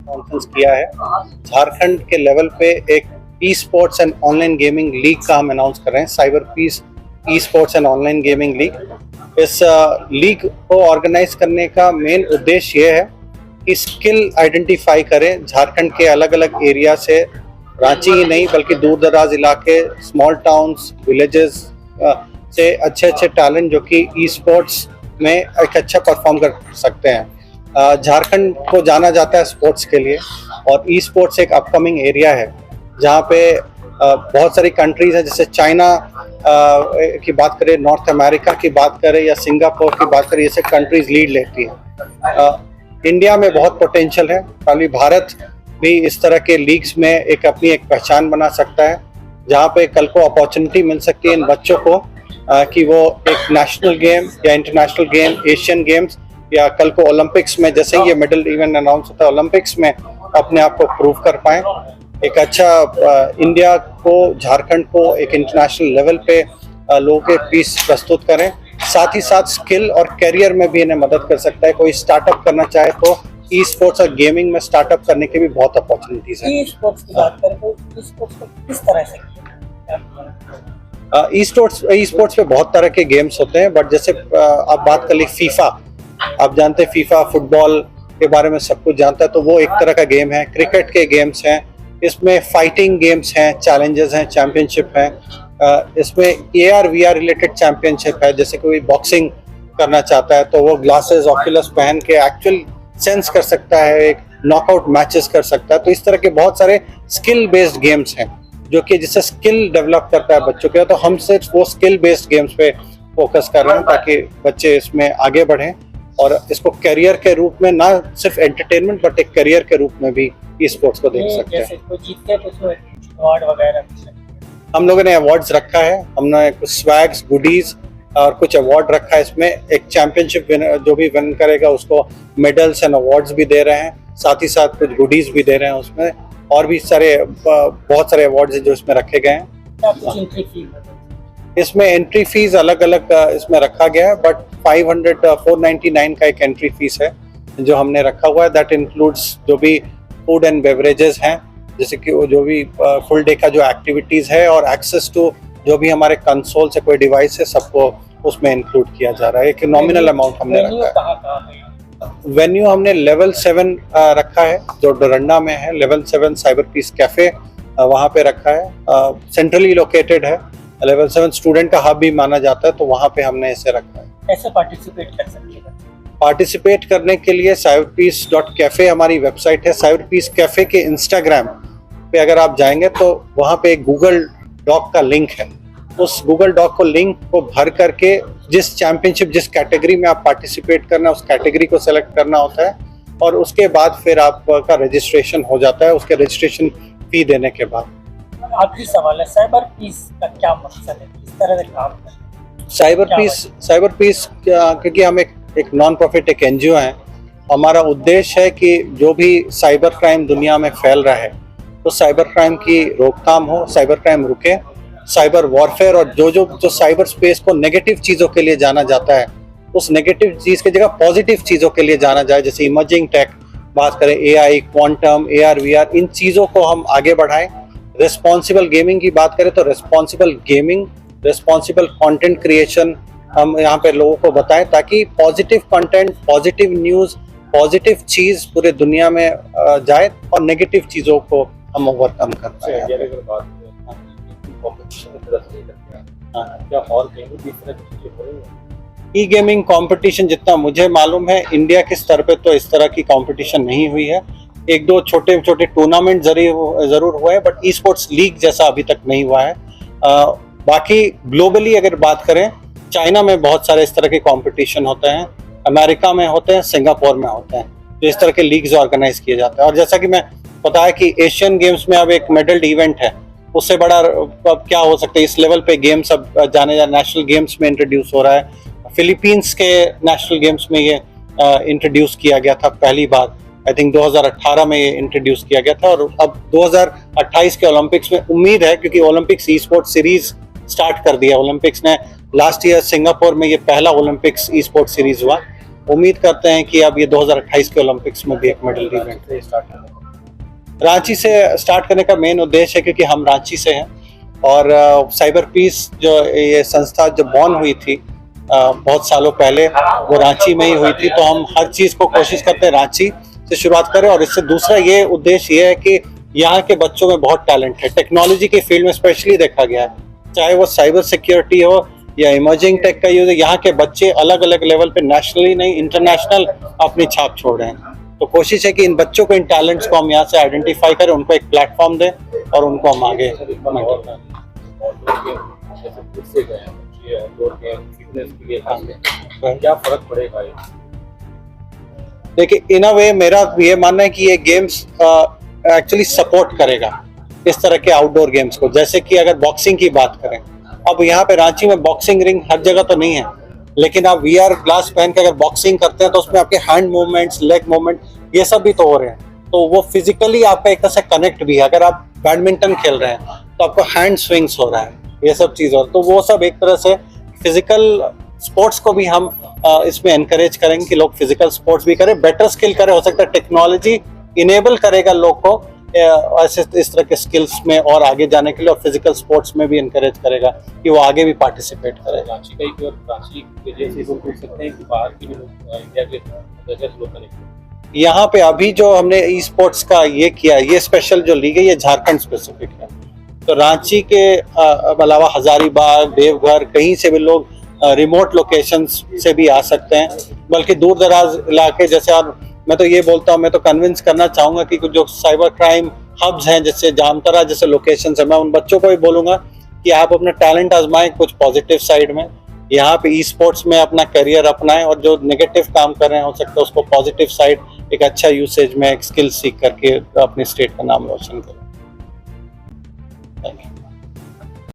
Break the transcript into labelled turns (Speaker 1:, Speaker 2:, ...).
Speaker 1: Conference किया है। झारखंड के लेवल पे एक e sports and online gaming league का हम अनाउंस कर रहे हैं, cyber peace e sports and online gaming league. इस लीग को ऑर्गेनाइज करने का मेन उद्देश्य ये है कि स्किल आइडेंटिफाई करें झारखंड के अलग अलग एरिया से, रांची ही नहीं बल्कि दूर दराज इलाके, स्मॉल टाउन्स, विलेजेस से अच्छे अच्छे टैलेंट जो कि ई स्पोर्ट्स में एक अच्छा परफॉर्म कर सकते हैं। झारखंड को जाना जाता है स्पोर्ट्स के लिए, और ई स्पोर्ट्स एक अपकमिंग एरिया है जहाँ पे बहुत सारी कंट्रीज हैं, जैसे चाइना की बात करें, नॉर्थ अमेरिका की बात करें या सिंगापुर की बात करें, ये सब कंट्रीज लीड लेती हैं। इंडिया में बहुत पोटेंशियल है, खाली भारत भी इस तरह के लीग्स में एक अपनी एक पहचान बना सकता है, जहाँ पे कल को अपॉर्चुनिटी मिल सकती है इन बच्चों को कि वो एक नेशनल गेम या इंटरनेशनल गेम, एशियन गेम्स या कल को ओलंपिक्स में, जैसे ये मेडल इवेंट अनाउंस होता है, ओलंपिक्स में अपने आप को प्रूव कर पाएं। एक अच्छा इंडिया को, झारखंड को एक इंटरनेशनल लेवल पे लोगों के पीस प्रस्तुत करें। साथ ही साथ स्किल और करियर में भी इन्हें मदद कर सकता है। कोई स्टार्टअप करना चाहे तो ई स्पोर्ट्स और गेमिंग में स्टार्टअप करने की भी बहुत अपॉर्चुनिटीज हैं।
Speaker 2: ई स्पोर्ट्स की बात करें तो ई स्पोर्ट्स को किस तरह से
Speaker 1: ई स्पोर्ट्स पे बहुत तरह के गेम्स होते हैं, बट जैसे आप बात कर ली फीफा, आप जानते हैं फीफा फुटबॉल के बारे में सब कुछ जानता है, तो वो एक तरह का गेम है। क्रिकेट के गेम्स हैं, इसमें फाइटिंग गेम्स हैं, चैलेंजेस हैं, चैंपियनशिप हैं। इसमें AR VR रिलेटेड चैंपियनशिप है, जैसे कोई बॉक्सिंग करना चाहता है तो वो ग्लासेस ऑक्यूलस पहन के एक्चुअल सेंस कर सकता है, एक नॉकआउट मैचेस कर सकता है। तो इस तरह के बहुत सारे स्किल बेस्ड गेम्स हैं जो कि जिससे स्किल डेवलप करता है बच्चों के। तो हम सिर्फ वो स्किल बेस्ड गेम्स पे फोकस कर रहे हैं ताकि बच्चे इसमें आगे बढ़ें और इसको करियर के रूप में, ना सिर्फ एंटरटेनमेंट बट एक करियर के रूप में भी ई स्पोर्ट्स को देख सकते हैं।
Speaker 2: कोई जीतते हैं तो उसमें अवार्ड वगैरह
Speaker 1: हम लोगों ने अवार्ड्स रखा है, हमने कुछ स्वैग्स, गुडीज और कुछ अवार्ड रखा है। इसमें एक चैंपियनशिप जो भी विन करेगा उसको मेडल्स एंड अवार्ड्स भी दे रहे हैं, साथ ही साथ कुछ गुडीज भी दे रहे हैं उसमें, और भी बहुत सारे अवार्ड्स हैं जो इसमें रखे गए हैं। इसमें एंट्री फीस अलग अलग इसमें रखा गया है, बट 499 का एक एंट्री फीस है जो हमने रखा हुआ है। दैट इंक्लूड्स जो भी फूड एंड बेवरेजेस हैं, जैसे कि जो भी फुल डे का जो एक्टिविटीज है, और एक्सेस टू जो भी हमारे कंसोल से कोई डिवाइस है, सबको उसमें इंक्लूड किया जा रहा है। एक नॉमिनल अमाउंट हमने रखा है। वेन्यू हमने लेवल 7 रखा है जो डोरंडा में है, लेवल 7 साइबर पीस कैफे वहाँ पे रखा है। सेंट्रली लोकेटेड है, लेवल 7 स्टूडेंट का हब भी माना जाता है, तो वहाँ पे हमने इसे रखा है।
Speaker 2: कैसे पार्टिसिपेट कर सकते हैं?
Speaker 1: पार्टिसिपेट करने के लिए cyberpeace.cafe हमारी वेबसाइट है। cyberpeace कैफे के इंस्टाग्राम पे अगर आप जाएंगे तो वहाँ पे एक गूगल डॉक का लिंक है। उस गूगल डॉक को लिंक को भर करके जिस चैंपियनशिप, जिस कैटेगरी में आप पार्टिसिपेट करना है, उस कैटेगरी को सेलेक्ट करना होता है, और उसके बाद फिर आपका रजिस्ट्रेशन हो जाता है, उसके रजिस्ट्रेशन फी देने के बाद।
Speaker 2: आखिरी सवाल है, साइबर पीस का क्या मकसद है, किस तरह से काम करते हैं?
Speaker 1: साइबर पीस क्योंकि हम एक नॉन प्रॉफिट एक NGO है, हमारा उद्देश्य है कि जो भी साइबर क्राइम दुनिया में फैल रहा है तो साइबर क्राइम की रोकथाम हो, साइबर क्राइम रुके, साइबर वॉरफेयर और जो साइबर स्पेस को नेगेटिव चीज़ों के लिए जाना जाता है, उस नेगेटिव चीज़ की जगह पॉजिटिव चीज़ों के लिए जाना जाए। जैसे इमर्जिंग टेक बात करें, AI, क्वांटम, AR VR, इन चीज़ों को हम आगे बढ़ाएं। रिस्पॉन्सिबल गेमिंग की बात करें तो responsible gaming, responsible content creation हम यहाँ पे लोगों को बताएं, ताकि positive content, positive news, positive चीज़ पूरे दुनिया में जाए और नेगेटिव चीज़ों को हम ओवरकम कर पाएं। ई गेमिंग कंपटीशन जितना मुझे मालूम है इंडिया के स्तर पे तो इस तरह की कंपटीशन नहीं हुई है। एक दो छोटे छोटे टूर्नामेंट जरूर हुए हैं, बट ई स्पोर्ट्स लीग जैसा अभी तक नहीं हुआ है। बाकी ग्लोबली अगर बात करें, चाइना में बहुत सारे इस तरह के कंपटीशन होते हैं, अमेरिका में होते हैं, सिंगापुर में होते हैं, तो इस तरह के लीग्स ऑर्गेनाइज किए जाते हैं। और जैसा कि मैं बताया कि एशियन गेम्स में अब एक मेडल्ड इवेंट है, उससे बड़ा अब क्या हो सकता है। इस लेवल पे गेम्स अब नेशनल गेम्स में इंट्रोड्यूस हो रहा है। फिलीपींस के नेशनल गेम्स में ये इंट्रोड्यूस किया गया था पहली बार, आई थिंक 2018 में ये इंट्रोड्यूस किया गया था, और अब 2028 के ओलंपिक्स में उम्मीद है, क्योंकि Olympics e sports series start कर दिया ओलंपिक्स ने। लास्ट ईयर सिंगापुर में ये पहला ओलंपिक्स ई स्पोर्ट्स सीरीज हुआ, उम्मीद करते हैं कि अब ये 2028 के ओलंपिक्स में भी एक मेडल इवेंट रांची से स्टार्ट करने का मेन उद्देश्य है क्योंकि हम रांची से हैं और साइबर पीस जो ये संस्था जो बॉर्न हुई थी बहुत सालों पहले, वो रांची में ही हुई थी। तो हम हर चीज़ को कोशिश करते हैं रांची से शुरुआत करें। और इससे दूसरा ये उद्देश्य ये है कि यहाँ के बच्चों में बहुत टैलेंट है, टेक्नोलॉजी के फील्ड में स्पेशली देखा गया है, चाहे वो साइबर सिक्योरिटी हो या इमर्जिंग टेक का यूज है। यहाँ के बच्चे अलग अलग लेवल पे नेशनली नहीं इंटरनेशनल अपनी छाप छोड़ रहे हैं। तो कोशिश है कि इन बच्चों को, इन टैलेंट्स को हम यहाँ से आइडेंटिफाई करें, उनको एक प्लेटफॉर्म दें और उनको हम आगे
Speaker 3: क्या फर्क पड़ेगा?
Speaker 1: देखिए, इन अ वे मेरा ये मानना है कि ये गेम्स एक्चुअली सपोर्ट करेगा इस तरह के आउटडोर गेम्स को। जैसे कि अगर बॉक्सिंग की बात करें, अब यहाँ पे रांची में बॉक्सिंग रिंग हर जगह तो नहीं है, लेकिन आप VR ग्लास पहन के अगर बॉक्सिंग करते हैं तो उसमें आपके हैंड मूवमेंट्स, लेग मूवमेंट, ये सब भी तो हो रहे हैं। तो वो फिजिकली आपका एक तरह से कनेक्ट भी है। अगर आप बैडमिंटन खेल रहे हैं तो आपको हैंड स्विंग्स हो रहा है, ये सब चीज़ हो, तो वो सब एक तरह से फिजिकल स्पोर्ट्स को भी हम इसमें एनकरेज करेंगे कि लोग फिजिकल स्पोर्ट्स भी करें, बेटर स्किल करें। हो सकता है टेक्नोलॉजी इनेबल करेगा लोग को ऐसे इस तरह के स्किल्स में और आगे जाने के लिए, और फिजिकल स्पोर्ट्स में भी इनकरेज करेगा कि वो आगे भी पार्टिसिपेट करेगा।
Speaker 3: रांची का एक रांची के जैसे लोग पूछ सकते हैं कि बाहर के भी लोग, इंडिया के लोग कनेक्ट।
Speaker 1: यहाँ पे अभी जो हमने ई स्पोर्ट्स का ये किया, ये स्पेशल जो लीग है ये झारखंड स्पेसिफिक है। तो रांची के अलावा हजारीबाग, देवघर, कहीं से भी लोग रिमोट लोकेशंस से भी आ सकते हैं, बल्कि दूर दराज इलाके जैसे। और मैं तो ये बोलता हूँ, मैं तो कन्विंस करना चाहूँगा कि जो साइबर क्राइम हब्स हैं जैसे जामताड़ा जैसे लोकेशन है, मैं उन बच्चों को भी बोलूँगा कि आप अपना टैलेंट आजमाएं कुछ पॉजिटिव साइड में, यहाँ पे ई स्पोर्ट्स में अपना करियर अपनाएं, और जो नेगेटिव काम कर रहे हैं हो सकता है उसको पॉजिटिव साइड एक अच्छा यूसेज में एक स्किल सीख करके अपने स्टेट का नाम रोशन करें। Thank you.